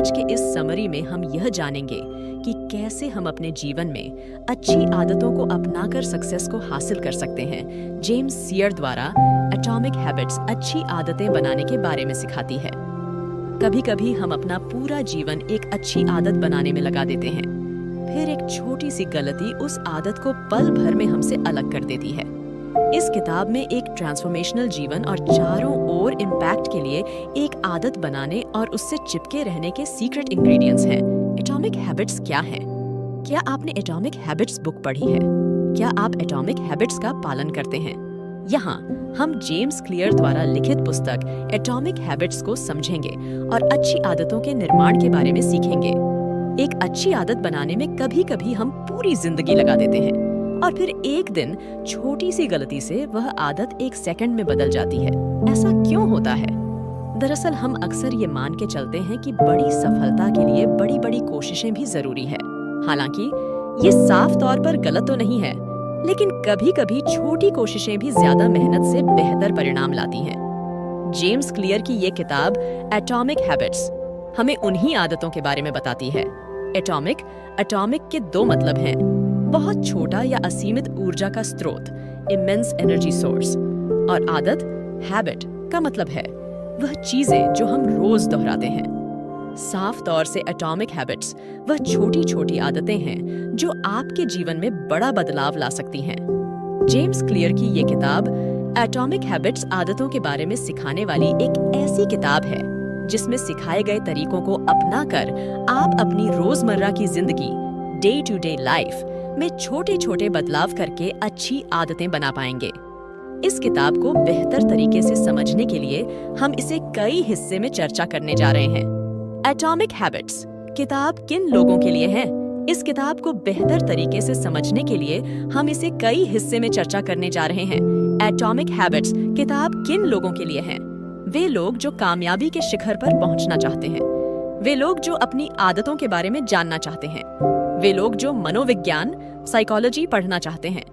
आज के इस समरी में हम यह जानेंगे कि कैसे हम अपने जीवन में अच्छी आदतों को अपनाकर सक्सेस को हासिल कर सकते हैं। जेम्स क्लियर द्वारा एटॉमिक हैबिट्स अच्छी आदतें बनाने के बारे में सिखाती है। कभी कभी हम अपना पूरा जीवन एक अच्छी आदत बनाने में लगा देते हैं, फिर एक छोटी सी गलती उस आदत को पल भर में हमसे अलग कर देती है। इस किताब में एक ट्रांसफॉर्मेशनल जीवन और चारों ओर इम्पैक्ट के लिए एक आदत बनाने और उससे चिपके रहने के सीक्रेट इंग्रेडिएंट्स हैं। एटॉमिक हैबिट्स क्या हैं? क्या आपने एटॉमिक हैबिट्स बुक पढ़ी है? क्या आप एटॉमिक हैबिट्स का पालन करते हैं? यहाँ हम जेम्स क्लियर द्वारा लिखित पुस्तक एटॉमिक हैबिट्स को समझेंगे और अच्छी आदतों के निर्माण के बारे में सीखेंगे। एक अच्छी आदत बनाने में कभी-कभी हम पूरी जिंदगी लगा देते हैं और फिर एक दिन छोटी सी गलती से वह आदत एक सेकंड में बदल जाती है। ऐसा क्यों होता है? दरअसल हम अक्सर ये मान के चलते हैं कि बड़ी सफलता के लिए बड़ी-बड़ी कोशिशें भी जरूरी है। हालांकि ये साफ तौर पर गलत तो नहीं है, लेकिन कभी-कभी छोटी कोशिशें भी ज्यादा मेहनत से बेहतर परिणाम लाती हैं। जेम्स क्लियर की ये किताब एटॉमिक हैबिट्स हमें उन्हीं आदतों के बारे में बताती है। एटॉमिक के दो मतलब हैं, बहुत छोटा या असीमित ऊर्जा का स्रोत, इमेंस एनर्जी सोर्स, और आदत, हैबिट का मतलब है वह चीजें जो हम रोज दोहराते हैं। साफ तौर से एटॉमिक हैबिट्स वह छोटी छोटी आदतें हैं जो आपके जीवन में बड़ा बदलाव ला सकती हैं। जेम्स क्लियर की ये किताब एटॉमिक हैबिट्स आदतों के बारे में सिखाने वाली एक ऐसी किताब है जिसमें सिखाए गए तरीकों को अपनाकर आप अपनी रोजमर्रा की जिंदगी, डे टू डे लाइफ में छोटे छोटे बदलाव करके अच्छी आदतें बना पाएंगे। इस किताब को बेहतर तरीके से समझने के लिए हम इसे कई हिस्से में चर्चा करने जा रहे हैं। एटॉमिक हैबिट्स किताब किन लोगों के लिए है? इस किताब को बेहतर तरीके से समझने के लिए हम इसे कई हिस्से में चर्चा करने जा रहे हैं। एटॉमिक हैबिट्स किताब किन लोगों के लिए है? वे लोग जो कामयाबी के शिखर पर पहुंचना चाहते हैं, वे लोग जो अपनी आदतों के बारे में जानना चाहते हैं, वे लोग जो मनोविज्ञान, साइकोलॉजी पढ़ना चाहते हैं,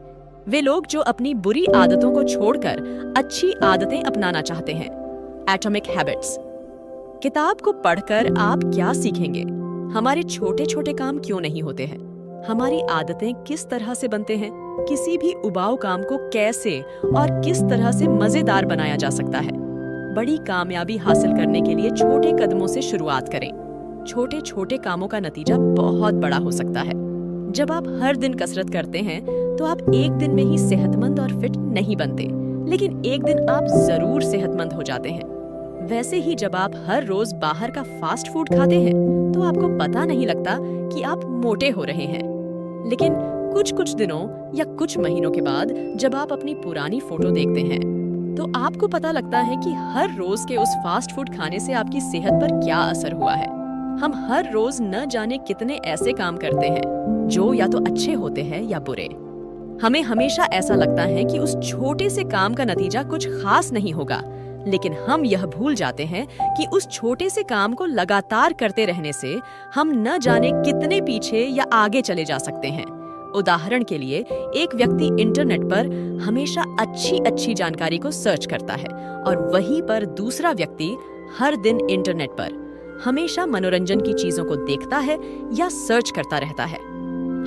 वे लोग जो अपनी बुरी आदतों को छोड़कर अच्छी आदतें अपनाना चाहते हैं। एटॉमिक हैबिट्स किताब को पढ़कर आप क्या सीखेंगे? हमारे छोटे छोटे काम क्यों नहीं होते हैं? हमारी आदतें किस तरह से बनते हैं? किसी भी उबाऊ काम को कैसे और किस तरह से मजेदार बनाया जा सकता है? बड़ी कामयाबी हासिल करने के लिए छोटे कदमों से शुरुआत करें। छोटे छोटे कामों का नतीजा बहुत बड़ा हो सकता है। जब आप हर दिन कसरत करते हैं तो आप एक दिन में ही सेहतमंद और फिट नहीं बनते, लेकिन एक दिन आप जरूर सेहतमंद हो जाते हैं। वैसे ही जब आप हर रोज बाहर का फास्ट फूड खाते हैं तो आपको पता नहीं लगता कि आप मोटे हो रहे हैं, लेकिन कुछ दिनों या कुछ महीनों के बाद जब आप अपनी पुरानी फोटो देखते हैं तो आपको पता लगता है कि हर रोज के उस फास्ट फूड खाने से आपकी सेहत पर क्या असर हुआ है। हम हर रोज न जाने कितने ऐसे काम करते हैं जो या तो अच्छे होते हैं या बुरे। हमें हमेशा ऐसा लगता है कि उस छोटे से काम का नतीजा कुछ खास नहीं होगा, लेकिन हम यह भूल जाते हैं कि उस छोटे से काम को लगातार करते रहने से हम न जाने कितने पीछे या आगे चले जा सकते हैं। उदाहरण के लिए, एक व्यक्ति इंटरनेट पर हमेशा अच्छी जानकारी को सर्च करता है और वहीं पर दूसरा व्यक्ति हर दिन इंटरनेट पर हमेशा मनोरंजन की चीजों को देखता है या सर्च करता रहता है।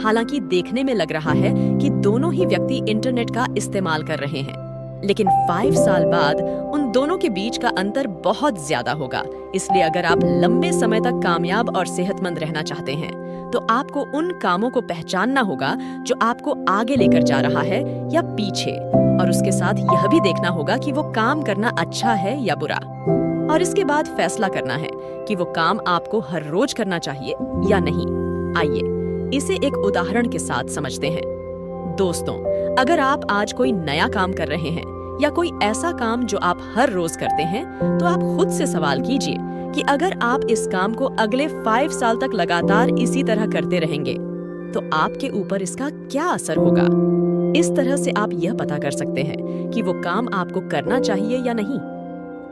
हालांकि देखने में लग रहा है कि दोनों ही व्यक्ति इंटरनेट का इस्तेमाल कर रहे हैं, लेकिन 5 साल बाद उन दोनों के बीच का अंतर बहुत ज्यादा होगा। इसलिए अगर आप लंबे समय तक कामयाब और सेहतमंद रहना चाहते हैं तो आपको उन कामों को पहचानना होगा जो आपको आगे लेकर जा रहा है या पीछे, और उसके साथ यह भी देखना होगा कि वो काम करना अच्छा है या बुरा, और इसके बाद फैसला करना है कि वो काम आपको हर रोज करना चाहिए या नहीं। आइए इसे एक उदाहरण के साथ समझते हैं। दोस्तों, अगर आप आज कोई नया काम कर रहे हैं या कोई ऐसा काम जो आप हर रोज करते हैं, तो आप खुद से सवाल कीजिए कि अगर आप इस काम को अगले 5 साल तक लगातार इसी तरह करते रहेंगे तो आपके ऊपर इसका क्या असर होगा। इस तरह से आप यह पता कर सकते हैं कि वो काम आपको करना चाहिए या नहीं।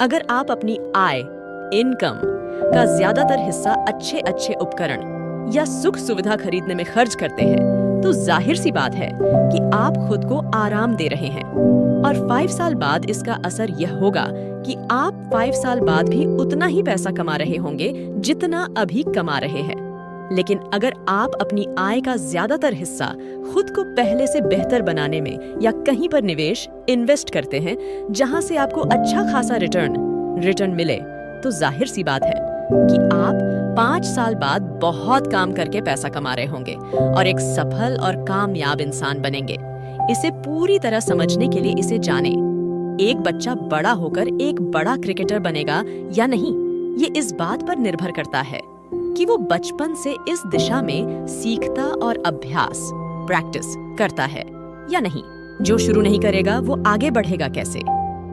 अगर आप अपनी आय, इनकम का ज्यादातर हिस्सा अच्छे उपकरण या सुख सुविधा खरीदने में खर्च करते हैं, तो जाहिर सी बात है कि आप खुद को आराम दे रहे हैं। और 5 साल बाद इसका असर यह होगा कि आप 5 साल बाद भी उतना ही पैसा कमा रहे होंगे जितना अभी कमा रहे हैं। लेकिन अगर आप अपनी आय का ज्यादातर हिस्सा खुद को पहले से बेहतर बनाने में या कहीं पर निवेश इन्वेस्ट करते हैं जहां से आपको अच्छा खासा रिटर्न मिले, तो जाहिर सी बात है कि आप 5 साल बाद बहुत काम करके पैसा कमा रहे होंगे और एक सफल और कामयाब इंसान बनेंगे। इसे पूरी तरह समझने के लिए इसे जानें। एक बच्चा बड़ा होकर एक बड़ा क्रिकेटर बनेगा या नहीं, ये इस बात पर निर्भर करता है कि वो बचपन से इस दिशा में सीखता और अभ्यास प्रैक्टिस करता है या नहीं। जो शुरू नहीं करेगा वो आगे बढ़ेगा कैसे?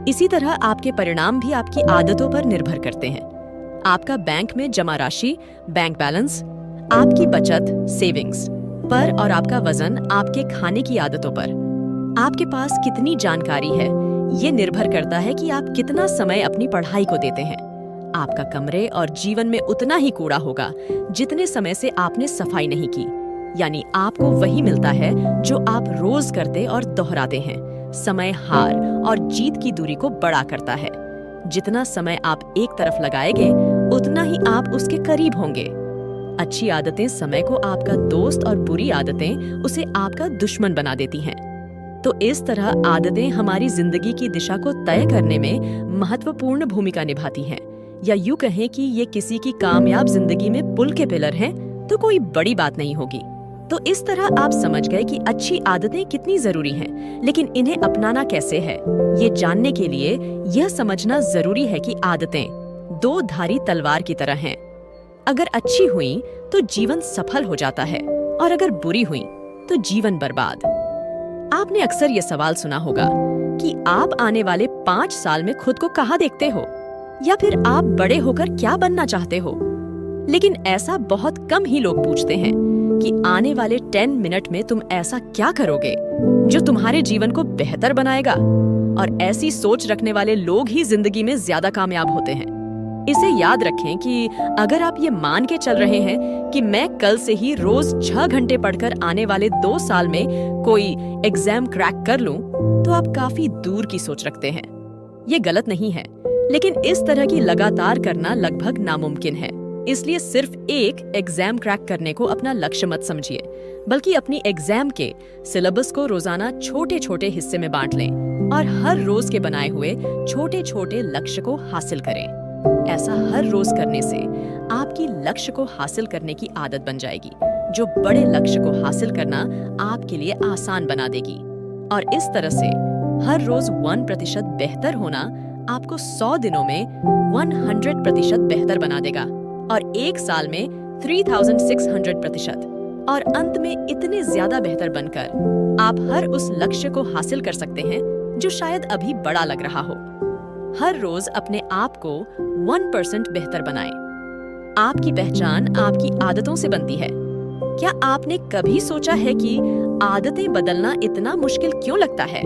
इसी तरह आपके परिणाम भी आपकी आदतों पर निर्भर करते हैं। आपका बैंक में जमा राशि बैंक बैलेंस, आपकी बचत सेविंग्स पर और आपका वजन आपके खाने की आदतों पर। आपके पास कितनी जानकारी है ये निर्भर करता है कि आप कितना समय अपनी पढ़ाई को देते हैं। आपका कमरे और जीवन में उतना ही कूड़ा होगा जितने समय से आपने सफाई नहीं की, यानी आपको वही मिलता है जो आप रोज करते और दोहराते हैं। समय हार और जीत की दूरी को बड़ा करता है। जितना समय आप एक तरफ लगाएंगे उतना ही आप उसके करीब होंगे। अच्छी आदतें समय को आपका दोस्त और बुरी आदतें उसे आपका दुश्मन बना देती हैं। तो इस तरह आदतें हमारी जिंदगी की दिशा को तय करने में महत्वपूर्ण भूमिका निभाती हैं। या यूं कहें कि ये किसी की कामयाब जिंदगी में पुल के पिलर हैं, तो कोई बड़ी बात नहीं होगी। तो इस तरह आप समझ गए कि अच्छी आदतें कितनी जरूरी हैं, लेकिन इन्हें अपनाना कैसे है। ये जानने के लिए यह समझना जरूरी है कि आदतें दो धारी तलवार की तरह हैं। अगर अच्छी हुई तो जीवन सफल हो जाता है और अगर बुरी हुई तो जीवन बर्बाद। आपने अक्सर ये सवाल सुना होगा कि आप आने वाले 5 साल में खुद को कहाँ देखते हो, या फिर आप बड़े होकर क्या बनना चाहते हो। लेकिन ऐसा बहुत कम ही लोग पूछते हैं कि आने वाले 10 मिनट में तुम ऐसा क्या करोगे जो तुम्हारे जीवन को बेहतर बनाएगा। और ऐसी सोच रखने वाले लोग ही जिंदगी में ज्यादा कामयाब होते हैं। इसे याद रखें कि अगर आप ये मान के चल रहे हैं कि मैं कल से ही रोज 6 घंटे पढ़कर आने वाले 2 साल में कोई एग्जाम क्रैक कर लूं, तो आप काफी दूर की सोच रखते हैं। ये गलत नहीं है, लेकिन इस तरह की लगातार करना लगभग नामुमकिन है। इसलिए सिर्फ एक एग्जाम क्रैक करने को अपना लक्ष्य मत समझिए, बल्कि अपनी एग्जाम के सिलेबस को रोजाना छोटे छोटे हिस्से में बांट लें और हर रोज के बनाए हुए छोटे छोटे लक्ष्य को हासिल करें। ऐसा हर रोज करने से आपकी लक्ष्य को हासिल करने की आदत बन जाएगी, जो बड़े लक्ष्य को हासिल करना आपके लिए आसान बना देगी। और इस तरह से हर रोज 1% बेहतर होना आपको 100 दिनों में 100% बेहतर बना देगा, और 1 साल में 3600% और अंत में इतने ज्यादा बेहतर बनकर आप हर उस लक्ष्य को हासिल कर सकते हैं जो शायद अभी बड़ा लग रहा हो। हर रोज अपने आप को 1% बेहतर बनाएं। आपकी पहचान आपकी आदतों से बनती है। क्या आपने कभी सोचा है कि आदतें बदलना इतना मुश्किल क्यों लगता है?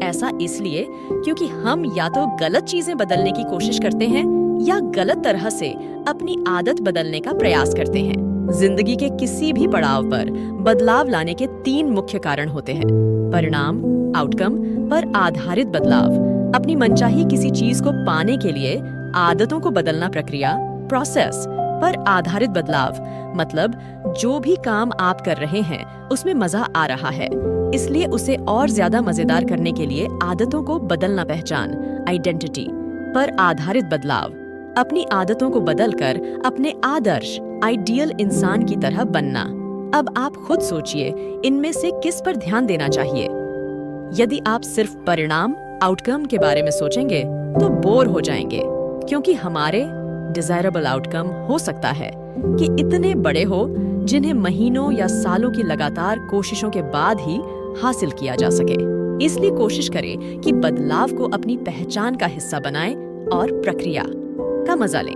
ऐसा इसलिए क्योंकि हम या तो गलत चीजें बदलने की कोशिश करते हैं या गलत तरह से अपनी आदत बदलने का प्रयास करते हैं। जिंदगी के किसी भी पड़ाव पर बदलाव लाने के 3 मुख्य कारण होते हैं: परिणाम आउटकम पर आधारित बदलाव, अपनी मनचाही किसी चीज को पाने के लिए आदतों को बदलना प्रक्रिया प्रोसेस पर आधारित बदलाव, मतलब जो भी काम आप कर रहे हैं उसमें मजा आ रहा है, इसलिए उसे और ज्यादा मजेदार करने के लिए आदतों को बदलना पहचान आइडेंटिटी पर आधारित बदलाव, अपनी आदतों को बदलकर अपने आदर्श आइडियल इंसान की तरह बनना। अब आप खुद सोचिए, इनमें से किस पर ध्यान देना चाहिए? यदि आप सिर्फ परिणाम आउटकम के बारे में सोचेंगे तो बोर हो जाएंगे, क्योंकि हमारे डिजायरेबल आउटकम हो सकता है कि इतने बड़े हो जिन्हें महीनों या सालों की लगातार कोशिशों के बाद ही हासिल किया जा सके। इसलिए कोशिश करें कि बदलाव को अपनी पहचान का हिस्सा बनाएं और प्रक्रिया का मजा लें।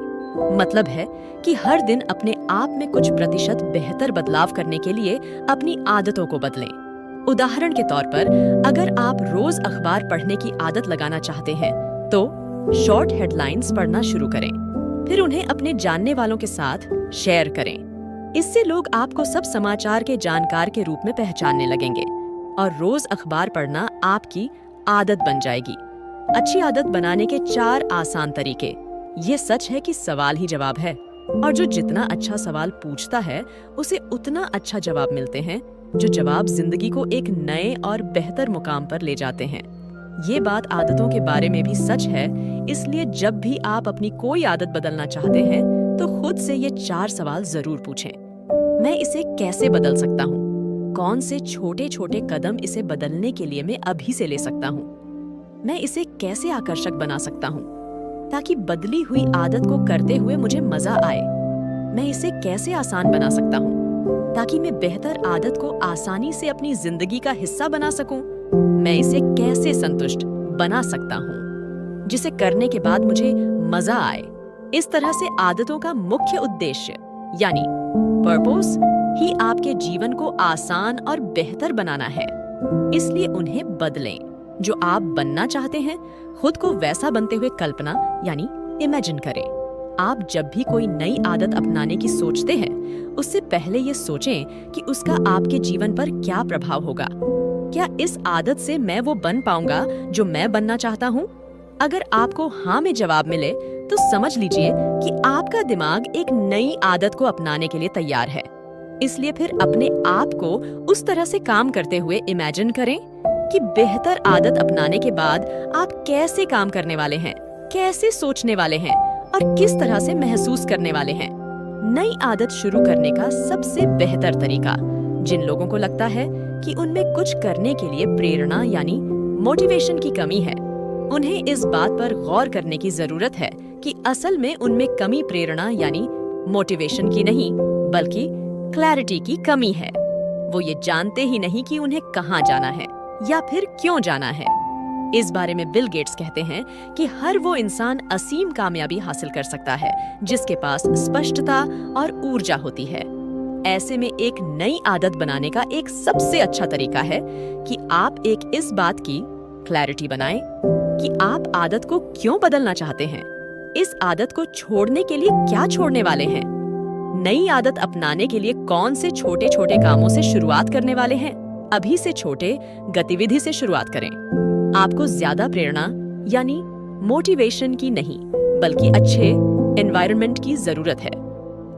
मतलब है कि हर दिन अपने आप में कुछ प्रतिशत बेहतर बदलाव करने के लिए अपनी आदतों को बदलें। उदाहरण के तौर पर, अगर आप रोज अखबार पढ़ने की आदत लगाना चाहते हैं तो शॉर्ट हेडलाइंस पढ़ना शुरू करें, फिर उन्हें अपने जानने वालों के साथ शेयर करें। इससे लोग आपको सब समाचार के जानकार के रूप में पहचानने लगेंगे और रोज अखबार पढ़ना आपकी आदत बन जाएगी। अच्छी आदत बनाने के 4 आसान तरीके। ये सच है कि सवाल ही जवाब है, और जो जितना अच्छा सवाल पूछता है उसे उतना अच्छा जवाब मिलते हैं, जो जवाब जिंदगी को एक नए और बेहतर मुकाम पर ले जाते हैं। ये बात आदतों के बारे में भी सच है, इसलिए जब भी आप अपनी कोई आदत बदलना चाहते हैं तो खुद से ये 4 सवाल जरूर पूछें। मैं इसे कैसे बदल सकता हूँ? कौन से छोटे छोटे कदम इसे बदलने के लिए मैं अभी से ले सकता हूँ? मैं इसे कैसे आकर्षक बना सकता हूँ ताकि बदली हुई आदत को करते हुए मुझे मजा आए? मैं इसे कैसे आसान बना सकता हूँ ताकि मैं बेहतर आदत को आसानी से अपनी जिंदगी का हिस्सा बना सकूं? मैं इसे कैसे संतुष्ट बना सकता हूँ जिसे करने के बाद मुझे मजा आए? इस तरह से आदतों का मुख्य उद्देश्य यानी पर्पस ही आपके जीवन को आसान और बेहतर बनाना है। इसलिए उन्हें बदलें। जो आप बनना चाहते हैं, खुद को वैसा बनते हुए कल्पना यानी इमेजिन करें। आप जब भी कोई नई आदत अपनाने की सोचते हैं, उससे पहले ये सोचें कि उसका आपके जीवन पर क्या प्रभाव होगा। क्या इस आदत से मैं वो बन पाऊंगा जो मैं बनना चाहता हूँ? अगर आपको हाँ में जवाब मिले तो समझ लीजिए कि आपका दिमाग एक नई आदत को अपनाने के लिए तैयार है। इसलिए फिर अपने आप को उस तरह से काम करते हुए इमेजिन करें कि बेहतर आदत अपनाने के बाद आप कैसे काम करने वाले हैं, कैसे सोचने वाले हैं और किस तरह से महसूस करने वाले हैं। नई आदत शुरू करने का सबसे बेहतर तरीका, जिन लोगों को लगता है कि उनमें कुछ करने के लिए प्रेरणा यानी मोटिवेशन की कमी है, उन्हें इस बात पर गौर करने की जरूरत है कि असल में उनमें कमी प्रेरणा यानी मोटिवेशन की नहीं बल्कि क्लैरिटी की कमी है। वो ये जानते ही नहीं कि उन्हें कहाँ जाना है या फिर क्यों जाना है। इस बारे में बिल गेट्स कहते हैं कि हर वो इंसान असीम कामयाबी हासिल कर सकता है जिसके पास स्पष्टता और ऊर्जा होती है। ऐसे में एक नई आदत बनाने का एक सबसे अच्छा तरीका है कि आप एक इस बात की क्लैरिटी बनाएं कि आप आदत को क्यों बदलना चाहते हैं, इस आदत को छोड़ने के लिए क्या छोड़ने वाले हैं, नई आदत अपनाने के लिए कौन से छोटे छोटे कामों से शुरुआत करने वाले हैं। अभी से छोटे गतिविधि से शुरुआत करें। आपको ज्यादा प्रेरणा यानी मोटिवेशन की नहीं बल्कि अच्छे एनवायरनमेंट की जरूरत है।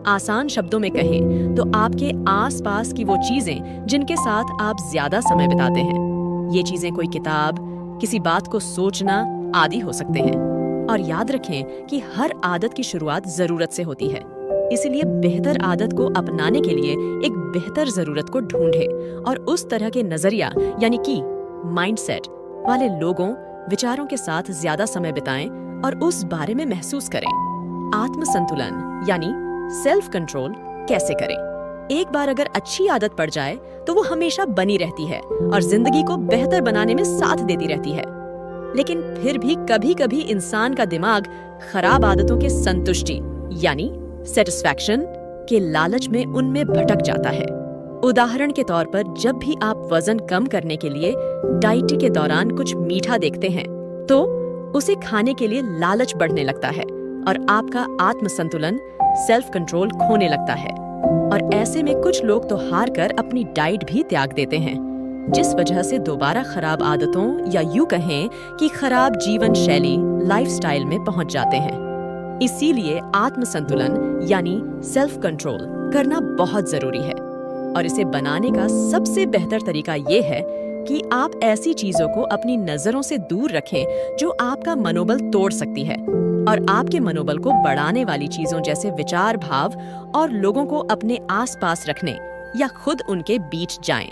आसान शब्दों में कहें तो आपके आसपास की वो चीजें जिनके साथ आप ज्यादा समय बिताते हैं। ये चीजें कोई किताब, किसी बात को सोचना आदि हो सकते हैं। और याद रखें कि हर आदत की शुरुआत जरूरत से होती है, इसलिए बेहतर आदत को अपनाने के लिए एक बेहतर जरूरत को ढूंढें और उस तरह के नजरिया यानी कि माइंडसेट वाले लोगों, विचारों के साथ ज्यादा समय बिताएं और उस बारे में महसूस करें। आत्म संतुलन यानी सेल्फ कंट्रोल कैसे करें? एक बार अगर अच्छी आदत पड़ जाए तो वो हमेशा बनी रहती है और जिंदगी को बेहतर बनाने में साथ देती रहती है। लेकिन फिर भी कभी-कभी इंसान का दिमाग खराब आदतों के संतुष्टि यानी सेटिस्फैक्शन के लालच में उनमें भटक जाता है। उदाहरण के तौर पर जब भी आप वजन कम करने के लिए डाइट के दौरान कुछ मीठा देखते हैं तो उसे खाने के लिए लालच बढ़ने लगता है और आपका आत्म संतुलन सेल्फ कंट्रोल खोने लगता है। और ऐसे में कुछ लोग तो हार कर अपनी डाइट भी त्याग देते हैं, जिस वजह से दोबारा खराब आदतों या यूं कहें कि खराब जीवन शैली लाइफस्टाइल में पहुंच जाते हैं। इसीलिए आत्म संतुलन यानी सेल्फ कंट्रोल करना बहुत जरूरी है और इसे बनाने का सबसे बेहतर तरीका ये है कि आप ऐसी चीजों को अपनी नजरों से दूर रखें जो आपका मनोबल तोड़ सकती है और आपके मनोबल को बढ़ाने वाली चीजों जैसे विचार, भाव और लोगों को अपने आसपास रखने या खुद उनके बीच जाएं।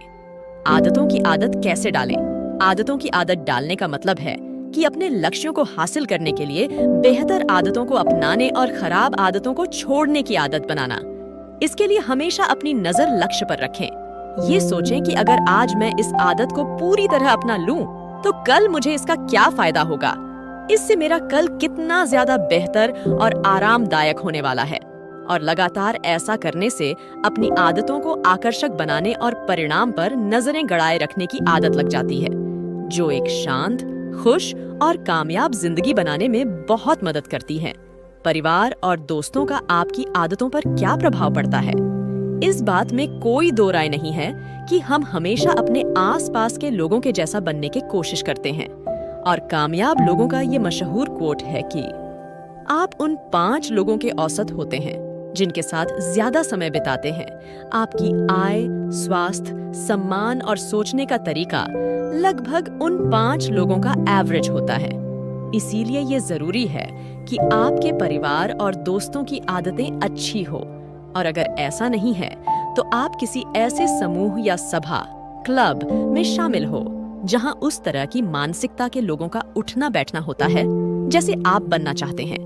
आदतों की आदत कैसे डालें? आदतों की आदत डालने का मतलब है कि अपने लक्ष्यों को हासिल करने के लिए बेहतर आदतों को अपनाने और खराब आदतों को छोड़ने की आदत बनाना। इसके लिए हमेशा अपनी नजर लक्ष्य पर रखें। ये सोचें कि अगर आज मैं इस आदत को पूरी तरह अपना लूं, तो कल मुझे इसका क्या फायदा होगा, इससे मेरा कल कितना ज्यादा बेहतर और आरामदायक होने वाला है। और लगातार ऐसा करने से अपनी आदतों को आकर्षक बनाने और परिणाम पर नजरें गड़ाए रखने की आदत लग जाती है, जो एक शांत, खुश और कामयाब जिंदगी बनाने में बहुत मदद करती है। परिवार और दोस्तों का आपकी आदतों पर क्या प्रभाव पड़ता है? इस बात में कोई दो राय नहीं है कि हम हमेशा अपने आसपास के लोगों के जैसा बनने की कोशिश करते हैं। और कामयाब लोगों का ये मशहूर कोट है कि आप उन 5 लोगों के औसत होते हैं जिनके साथ ज्यादा समय बिताते हैं। आपकी आय, स्वास्थ्य, सम्मान और सोचने का तरीका लगभग उन 5 लोगों का एवरेज होता है। इसीलिए ये जरूरी है कि आपके परिवार और दोस्तों की आदतें अच्छी हो, और अगर ऐसा नहीं है तो आप किसी ऐसे समूह या सभा, क्लब में शामिल हो जहां उस तरह की मानसिकता के लोगों का उठना बैठना होता है जैसे आप बनना चाहते हैं।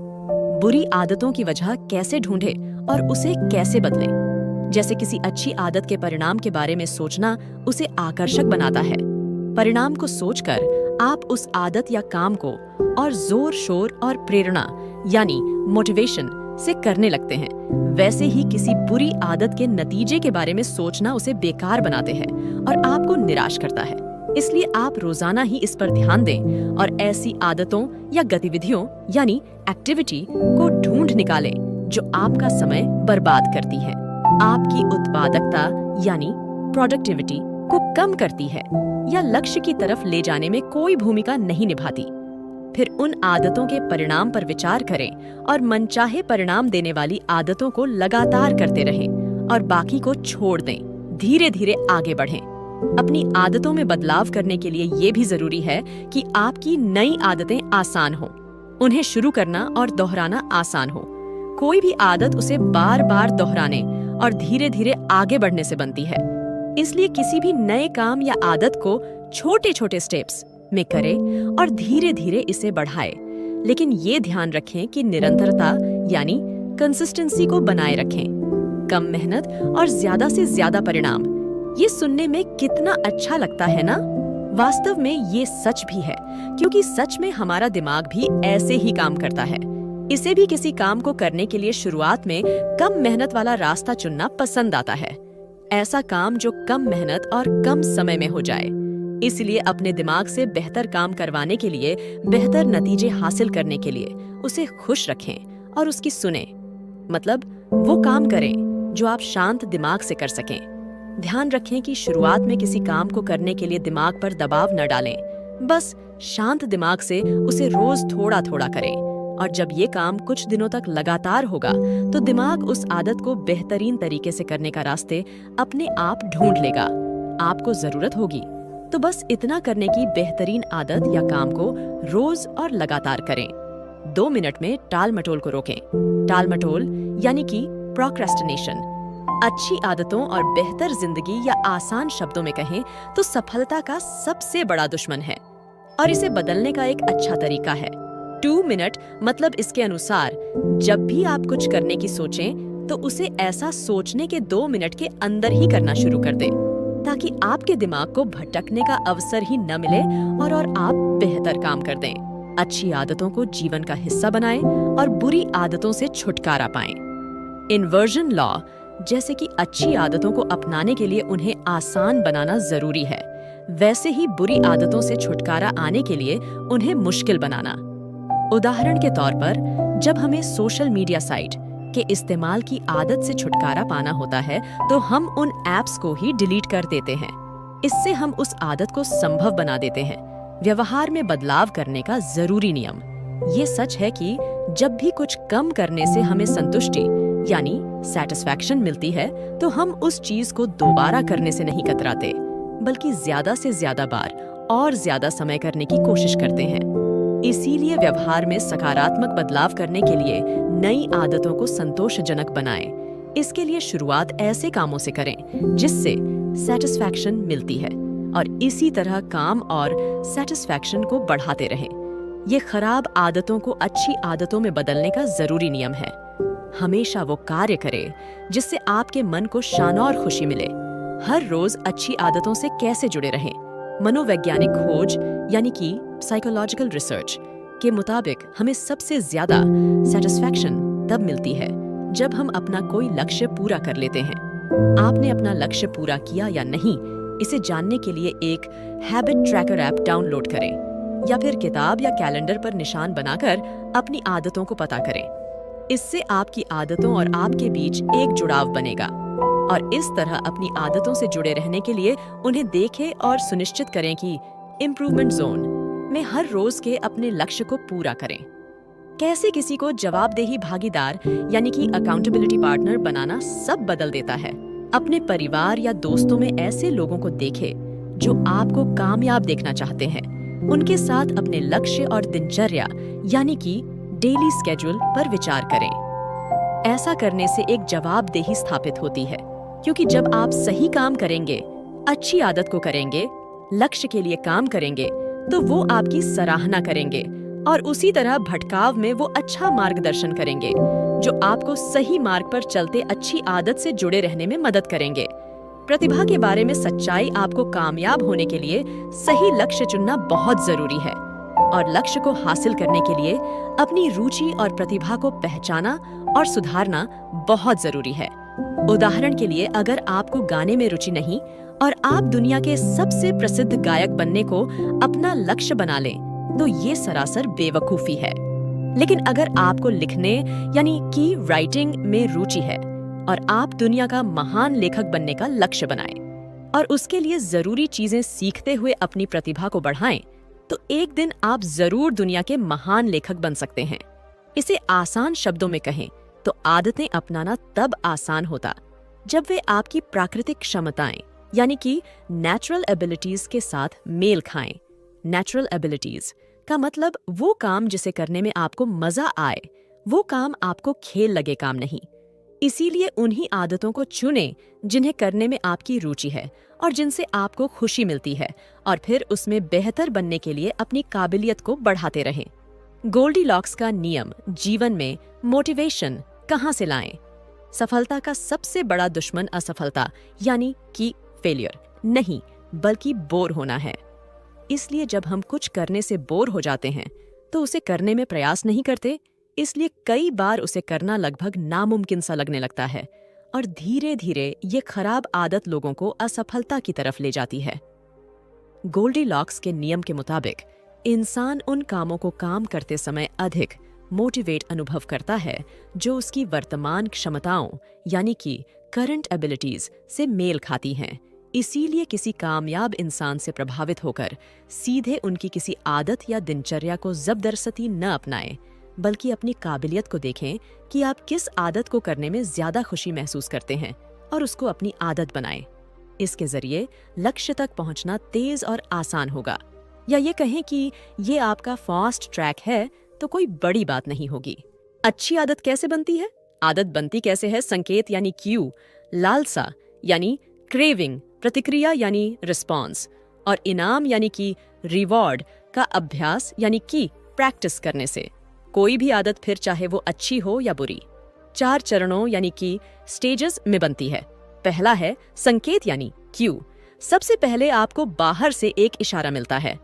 बुरी आदतों की वजह कैसे ढूंढें और उसे कैसे बदलें। जैसे किसी अच्छी आदत के परिणाम के बारे में सोचना उसे आकर्षक बनाता है। परिणाम को सोचकर आप उस आदत या काम को और जोर शोर और प्रेरणा यानी मोटिवेशन से करने लगते हैं। वैसे ही किसी बुरी आदत के नतीजे के बारे में सोचना उसे बेकार बनाते हैं और आपको निराश करता है। इसलिए आप रोजाना ही इस पर ध्यान दें और ऐसी आदतों या गतिविधियों यानी एक्टिविटी को ढूंढ निकालें जो आपका समय बर्बाद करती है, आपकी उत्पादकता यानी प्रोडक्टिविटी को कम करती है या लक्ष्य की तरफ ले जाने में कोई भूमिका नहीं निभाती। फिर उन आदतों के परिणाम पर विचार करें और मनचाहे परिणाम देने वाली आदतों को लगातार करते रहें और बाकी को छोड़ दें। धीरे धीरे आगे बढ़ें। अपनी आदतों में बदलाव करने के लिए ये भी जरूरी है कि आपकी नई आदतें आसान हो। उन्हें शुरू करना और दोहराना आसान हो। कोई भी आदत उसे बार बार दोहराने और धीरे धीरे आगे बढ़ने से बनती है। इसलिए किसी भी नए काम या आदत को छोटे छोटे स्टेप्स में करें और धीरे धीरे इसे बढ़ाएं। लेकिन ये ध्यान रखें कि निरंतरता यानी कंसिस्टेंसी को बनाए रखें। कम मेहनत और ज्यादा से ज्यादा परिणाम, ये सुनने में कितना अच्छा लगता है ना? वास्तव में ये सच भी है, क्योंकि सच में हमारा दिमाग भी ऐसे ही काम करता है। इसे भी किसी काम को करने के लिए शुरुआत में कम मेहनत वाला रास्ता चुनना पसंद आता है। ऐसा काम जो कम मेहनत और कम समय में हो जाए। इसलिए अपने दिमाग से बेहतर काम करवाने के लिए, बेहतर नतीजे हासिल करने के लिए उसे खुश रखें और उसकी सुने। मतलब वो काम करें जो आप शांत दिमाग से कर सकें। ध्यान रखें कि शुरुआत में किसी काम को करने के लिए दिमाग पर दबाव न डालें। बस शांत दिमाग से उसे रोज थोड़ा थोड़ा करें, और जब ये काम कुछ दिनों तक लगातार होगा तो दिमाग उस आदत को बेहतरीन तरीके से करने का रास्ते अपने आप ढूंढ लेगा। आपको जरूरत होगी तो बस इतना करने की बेहतरीन आदत या काम को रोज और लगातार करें। 2 मिनट में टाल मटोल को रोकें। टाल मटोल यानी कि प्रोक्रेस्टिनेशन अच्छी आदतों और बेहतर जिंदगी या आसान शब्दों में कहें तो सफलता का सबसे बड़ा दुश्मन है, और इसे बदलने का एक अच्छा तरीका है 2 मिनट। मतलब इसके अनुसार जब भी आप कुछ करने की सोचें तो उसे ऐसा सोचने के 2 मिनट के अंदर ही करना शुरू कर दें, ताकि आपके दिमाग को भटकने का अवसर ही न मिले और आप बेहतर काम कर दें। अच्छी आदतों को जीवन का हिस्सा बनाएं और बुरी आदतों से छुटकारा पाएं। इन्वर्जन लॉ जैसे कि अच्छी आदतों को अपनाने के लिए उन्हें आसान बनाना जरूरी है, वैसे ही बुरी आदतों से छुटकारा आने के लिए उन्हें मुश्किल बनाना। उदाहरण के तौर पर, जब हमें सोशल मीडिया साइट के इस्तेमाल की आदत से छुटकारा पाना होता है तो हम उन ऐप्स को ही डिलीट कर देते हैं। इससे हम उस आदत को संभव बना देते हैं। व्यवहार में बदलाव करने का जरूरी नियम ये सच है कि जब भी कुछ कम करने से हमें संतुष्टि यानी सैटिस्फैक्शन मिलती है तो हम उस चीज को दोबारा करने से नहीं कतराते, बल्कि ज्यादा से ज्यादा बार और ज्यादा समय करने की कोशिश करते हैं। इसीलिए व्यवहार में सकारात्मक बदलाव करने के लिए नई आदतों को संतोषजनक बनाएं। इसके लिए शुरुआत ऐसे कामों से करें जिससे सैटिस्फैक्शन मिलती है, और इसी तरह काम और सैटिस्फैक्शन को बढ़ाते रहें। ये खराब आदतों को अच्छी आदतों में बदलने का जरूरी नियम है। हमेशा वो कार्य करें जिससे आपके मन को शान और खुशी मिले। हर रोज अच्छी आदतों से कैसे जुड़े रहें? मनोवैज्ञानिक खोज यानी कि साइकोलॉजिकल रिसर्च के मुताबिक हमें सबसे ज्यादा सैटिस्फैक्शन तब मिलती है जब हम अपना कोई लक्ष्य पूरा कर लेते हैं। आपने अपना लक्ष्य पूरा किया या नहीं, इसे जानने के लिए एक हैबिट ट्रैकर ऐप डाउनलोड करें, या फिर किताब या कैलेंडर पर निशान बनाकर अपनी आदतों को पता करें। इससे आपकी आदतों और आपके बीच एक जुड़ाव बनेगा। और इस तरह अपनी आदतों से जुड़े रहने के लिए उन्हें देखें और सुनिश्चित करें कि इम्प्रूवमेंट जोन में हर रोज के अपने लक्ष्य को पूरा करें। कैसे किसी को जवाबदेही भागीदार यानी कि अकाउंटेबिलिटी पार्टनर बनाना सब बदल देता है। अपने परिवार या दोस्तों में ऐसे लोगों को देखें जो आपको कामयाब देखना चाहते हैं। उनके साथ अपने लक्ष्य और दिनचर्या यानी कि डेली स्केड्यूल पर विचार करें। ऐसा करने से एक जवाबदेही स्थापित होती है, क्योंकि जब आप सही काम करेंगे, अच्छी आदत को करेंगे, लक्ष्य के लिए काम करेंगे, तो वो आपकी सराहना करेंगे और उसी तरह भटकाव में वो अच्छा मार्गदर्शन करेंगे जो आपको सही मार्ग पर चलते अच्छी आदत से जुड़े रहने में मदद करेंगे। प्रतिभा के बारे में सच्चाई आपको कामयाब होने के लिए सही लक्ष्य चुनना बहुत जरूरी है और लक्ष्य को हासिल करने के लिए अपनी रुचि और प्रतिभा को पहचाना और सुधारना बहुत जरूरी है। उदाहरण के लिए, अगर आपको गाने में रुचि नहीं और आप दुनिया के सबसे प्रसिद्ध गायक बनने को अपना लक्ष्य बना लें, तो ये सरासर बेवकूफी है। लेकिन अगर आपको लिखने यानी कि राइटिंग में रुचि है और आप दुनिया का महान लेखक बनने का लक्ष्य बनाएं और उसके लिए जरूरी चीजें सीखते हुए अपनी प्रतिभा को बढ़ाएं, तो एक दिन आप जरूर दुनिया के महान लेखक बन सकते हैं। इसे आसान शब्दों में कहें तो आदतें अपनाना तब आसान होता जब वे आपकी प्राकृतिक क्षमताएं यानी कि नेचुरल एबिलिटीज के साथ मेल खाएं। नेचुरल एबिलिटीज का मतलब वो काम जिसे करने में आपको मजा आए, वो काम आपको खेल लगे काम नहीं। इसीलिए उन्हीं आदतों को चुनें जिन्हें करने में आपकी रुचि है और जिनसे आपको खुशी मिलती है, और फिर उसमें बेहतर बनने के लिए अपनी काबिलियत को बढ़ाते रहें। गोल्डीलॉक्स का नियम जीवन में मोटिवेशन कहाँ से लाएं? सफलता का सबसे बड़ा दुश्मन असफलता यानी कि फेलियर नहीं, बल्कि बोर होना है। इसलिए जब हम कुछ करने से बोर हो जाते हैं तो उसे करने में प्रयास नहीं करते, इसलिए कई बार उसे करना लगभग नामुमकिन सा लगने लगता है और धीरे धीरे ये खराब आदत लोगों को असफलता की तरफ ले जाती है। गोल्डीलॉक्स के नियम के मुताबिक इंसान उन कामों को काम करते समय अधिक मोटिवेट अनुभव करता है जो उसकी वर्तमान क्षमताओं यानी कि करंट एबिलिटीज से मेल खाती हैं। इसीलिए किसी कामयाब इंसान से प्रभावित होकर सीधे उनकी किसी आदत या दिनचर्या को जबरदस्ती न अपनाएं, बल्कि अपनी काबिलियत को देखें कि आप किस आदत को करने में ज्यादा खुशी महसूस करते हैं और उसको अपनी आदत बनाएं। इसके जरिए लक्ष्य तक पहुंचना तेज और आसान होगा। या ये कहें कि ये आपका फास्ट ट्रैक है तो कोई बड़ी बात नहीं होगी। अच्छी आदत कैसे बनती है? आदत बनती कैसे है? संकेत यानी क्यू, लालसा यानी क्रेविंग, प्रतिक्रिया यानी रिस्पॉन्स, और इनाम यानी कि रिवॉर्ड का अभ्यास यानी कि प्रैक्टिस करने से। कोई भी आदत, फिर चाहे वो अच्छी हो या बुरी, 4 चरणों यानी कि स्टेजेस में बनती है। पहला है संकेत यानी क्यू। सबसे पहले आपको बाहर से एक इशारा मिलता है,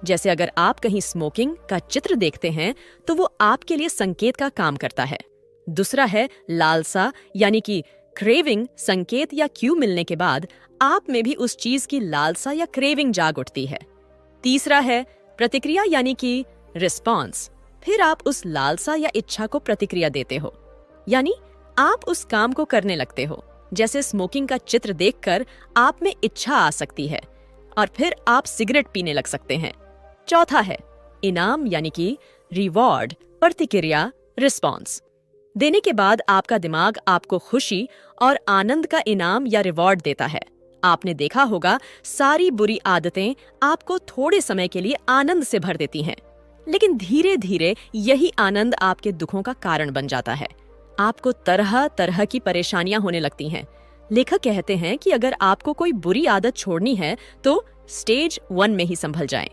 जैसे अगर आप कहीं स्मोकिंग का चित्र देखते हैं तो वो आपके लिए संकेत का काम करता है। दूसरा है लालसा यानी कि क्रेविंग। संकेत या क्यू मिलने के बाद आप में भी उस चीज की लालसा या क्रेविंग जाग उठती है। तीसरा है प्रतिक्रिया यानी कि रिस्पॉन्स। फिर आप उस लालसा या इच्छा को प्रतिक्रिया देते हो, यानी आप उस काम को करने लगते हो। जैसे स्मोकिंग का चित्र देखकर आप में इच्छा आ सकती है और फिर आप सिगरेट पीने लग सकते हैं। चौथा है इनाम यानी कि रिवॉर्ड, प्रतिक्रिया, रिस्पॉन्स। देने के बाद आपका दिमाग आपको खुशी और आनंद का इनाम या रिवॉर्ड देता है। आपने देखा होगा सारी बुरी आदतें आपको थोड़े समय के लिए आनंद से भर देती हैं, लेकिन धीरे धीरे यही आनंद आपके दुखों का कारण बन जाता है। आपको तरह तरह की परेशानियां होने लगती हैं। लेखक कहते हैं कि अगर आपको कोई बुरी आदत छोड़नी है तो स्टेज 1 में ही संभल जाएं।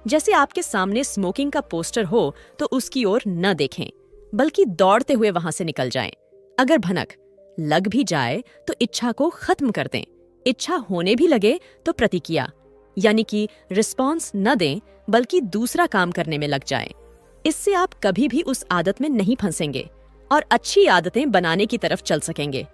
जैसे आपके सामने स्मोकिंग का पोस्टर हो तो उसकी ओर न देखें, बल्कि दौड़ते हुए वहां से निकल जाएं। अगर भनक लग भी जाए तो इच्छा को खत्म कर दें। इच्छा होने भी लगे तो प्रतिक्रिया यानी कि रिस्पॉन्स न दें, बल्कि दूसरा काम करने में लग जाएं। इससे आप कभी भी उस आदत में नहीं फंसेंगे और अच्छी आदतें बनाने की तरफ चल सकेंगे।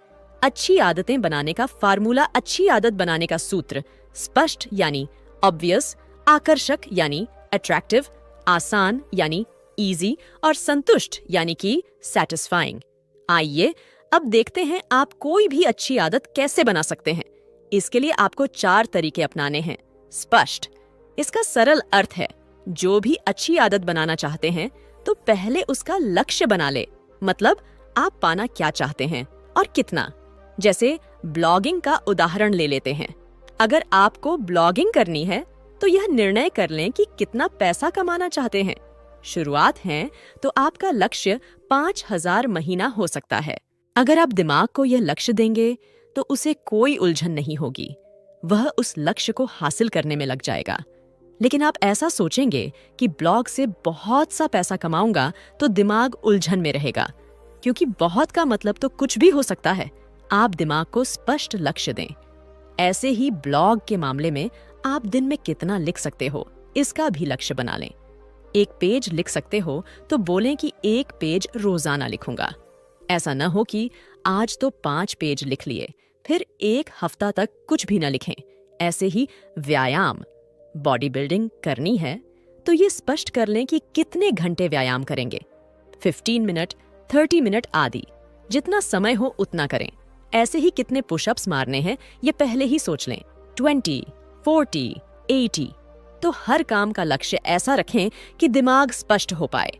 अच्छी आदतें बनाने का फार्मूला, अच्छी आदत बनाने का सूत्र स्पष्ट यानी ऑब्वियस, आकर्षक यानी अट्रैक्टिव, आसान यानी इजी और संतुष्ट यानी कि सैटिस्फाइंग। आइए अब देखते हैं आप कोई भी अच्छी आदत कैसे बना सकते हैं। इसके लिए आपको 4 तरीके अपनाने हैं। स्पष्ट, इसका सरल अर्थ है जो भी अच्छी आदत बनाना चाहते हैं तो पहले उसका लक्ष्य बना ले। मतलब आप पाना क्या चाहते हैं और कितना। जैसे ब्लॉगिंग का उदाहरण ले लेते हैं। अगर आपको ब्लॉगिंग करनी है तो यह निर्णय कर लें कि कितना पैसा कमाना चाहते हैं। शुरुआत है तो आपका लक्ष्य 5,000 महीना हो सकता है। अगर आप दिमाग को यह लक्ष्य देंगे तो उसे कोई उलझन नहीं होगी, वह उस लक्ष्य को हासिल करने में लग जाएगा। लेकिन आप ऐसा सोचेंगे कि ब्लॉग से बहुत सा पैसा कमाऊंगा तो दिमाग उलझन में रहेगा, क्योंकि बहुत का मतलब तो कुछ भी हो सकता है। आप दिमाग को स्पष्ट लक्ष्य दें। ऐसे ही ब्लॉग के मामले में आप दिन में कितना लिख सकते हो इसका भी लक्ष्य बना लें। 1 पेज लिख सकते हो तो बोलें कि 1 पेज रोजाना लिखूंगा। ऐसा न हो कि आज तो 5 पेज लिख लिए फिर 1 हफ्ता तक कुछ भी न लिखें। ऐसे ही व्यायाम, बॉडी बिल्डिंग करनी है तो ये स्पष्ट कर लें कि कितने घंटे व्यायाम करेंगे। 15 मिनट, 30 मिनट आदि, जितना समय हो उतना करें। ऐसे ही कितने पुशअप्स मारने हैं ये पहले ही सोच लें। 20, 40, 80। तो हर काम का लक्ष्य ऐसा रखें कि दिमाग स्पष्ट हो पाए,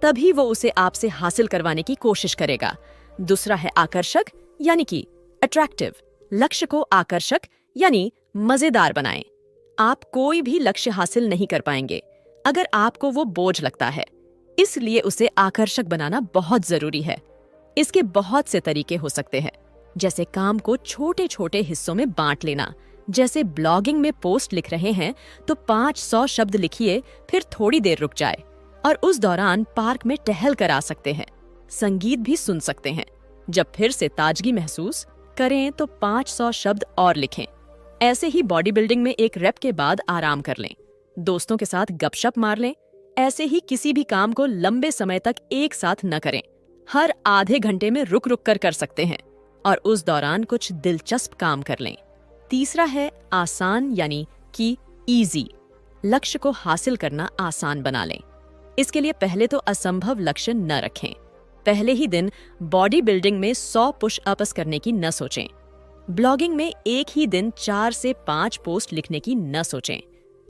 तभी वो उसे आपसे हासिल करवाने की कोशिश करेगा। दूसरा है आकर्षक यानी कि अट्रैक्टिव। लक्ष्य को आकर्षक यानी मजेदार बनाएं। आप कोई भी लक्ष्य हासिल नहीं कर पाएंगे अगर आपको वो बोझ लगता है, इसलिए उसे आकर्षक बनाना बहुत जरूरी है। इसके बहुत से तरीके हो सकते हैं, जैसे काम को छोटे छोटे हिस्सों में बांट लेना। जैसे ब्लॉगिंग में पोस्ट लिख रहे हैं तो 500 शब्द लिखिए, फिर थोड़ी देर रुक जाए और उस दौरान पार्क में टहल कर आ सकते हैं। संगीत भी सुन सकते हैं। जब फिर से ताजगी महसूस करें तो 500 शब्द और लिखें। ऐसे ही बॉडी बिल्डिंग में 1 रेप के बाद आराम कर लें। दोस्तों के साथ गपशप मार लें। ऐसे ही किसी भी काम को लंबे समय तक एक साथ न करें। हर आधे घंटे में रुक रुक कर सकते हैं और उस दौरान कुछ दिलचस्प काम कर लें। तीसरा है आसान यानी कि इजी। लक्ष्य को हासिल करना आसान बना लें। इसके लिए पहले तो असंभव लक्ष्य न रखें। पहले ही दिन बॉडी बिल्डिंग में 100 पुश अप्स करने की न सोचें। ब्लॉगिंग में एक ही दिन 4 से 5 पोस्ट लिखने की न सोचें।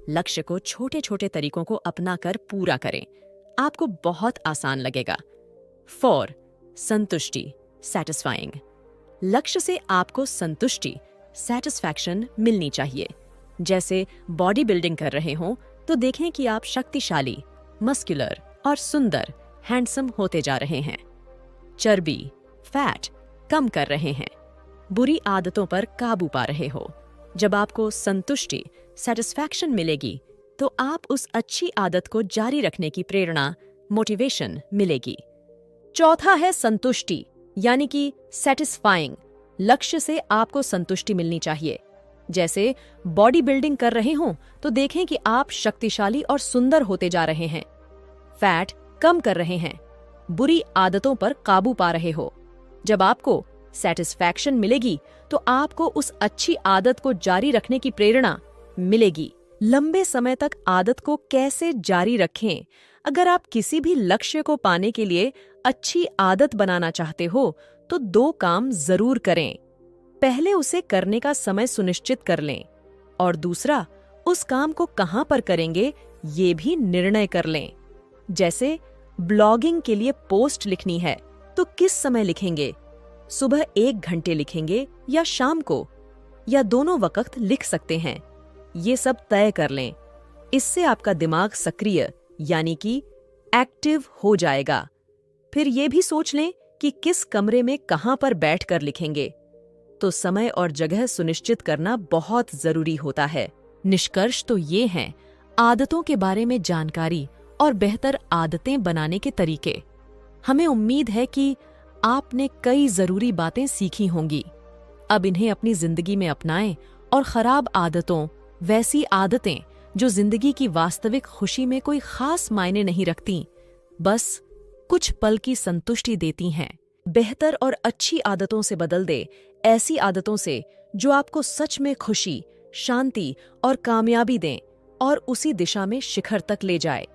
लक्ष्य को छोटे छोटे तरीकों को अपनाकर पूरा करें। आपको बहुत आसान लगेगा। 4. संतुष्टि, सैटिस्फाइंग। लक्ष्य से आपको संतुष्टि, सैटिस्फैक्शन मिलनी चाहिए। जैसे बॉडी बिल्डिंग कर रहे हों तो देखें कि आप शक्तिशाली, मस्कुलर और सुंदर, हैंडसम होते जा रहे हैं। चर्बी, फैट कम कर रहे हैं। बुरी आदतों पर काबू पा रहे हो। जब आपको संतुष्टि, सैटिस्फैक्शन मिलेगी तो आप उस अच्छी आदत को जारी रखने की प्रेरणा, मोटिवेशन मिलेगी। चौथा है संतुष्टि यानी कि सैटिस्फाइंग। लक्ष्य से आपको संतुष्टि मिलनी चाहिए। जैसे बॉडी बिल्डिंग कर रहे हों तो देखें कि आप शक्तिशाली और सुंदर होते जा रहे हैं, फैट कम कर रहे हैं, बुरी आदतों पर काबू पा रहे हो। जब आपको सैटिस्फैक्शन मिलेगी तो आपको उस अच्छी आदत को जारी रखने की प्रेरणा मिलेगी। लंबे समय तक आदत को कैसे जारी रखें? अगर आप किसी भी लक्ष्य को पाने के लिए अच्छी आदत बनाना चाहते हो तो 2 काम जरूर करें। पहले उसे करने का समय सुनिश्चित कर लें और दूसरा उस काम को कहां पर करेंगे ये भी निर्णय कर लें। जैसे ब्लॉगिंग के लिए पोस्ट लिखनी है तो किस समय लिखेंगे? सुबह 1 घंटे लिखेंगे या शाम को, या दोनों वक्त लिख सकते हैं। ये सब तय कर लें। इससे आपका दिमाग सक्रिय यानी कि एक्टिव हो जाएगा। फिर ये भी सोच लें कि किस कमरे में कहां पर बैठकर लिखेंगे। तो समय और जगह सुनिश्चित करना बहुत जरूरी होता है। निष्कर्ष तो ये हैं, आदतों के बारे में जानकारी और बेहतर आदतें बनाने के तरीके। हमें उम्मीद है कि आपने कई जरूरी बातें सीखी होंगी। अब इन्हें अपनी जिंदगी में अपनाएं और खराब आदतों, वैसी आदतें जो जिंदगी की वास्तविक खुशी में कोई खास मायने नहीं रखती, बस कुछ पल की संतुष्टि देती हैं, बेहतर और अच्छी आदतों से बदल दे। ऐसी आदतों से जो आपको सच में खुशी, शांति और कामयाबी दें और उसी दिशा में शिखर तक ले जाए।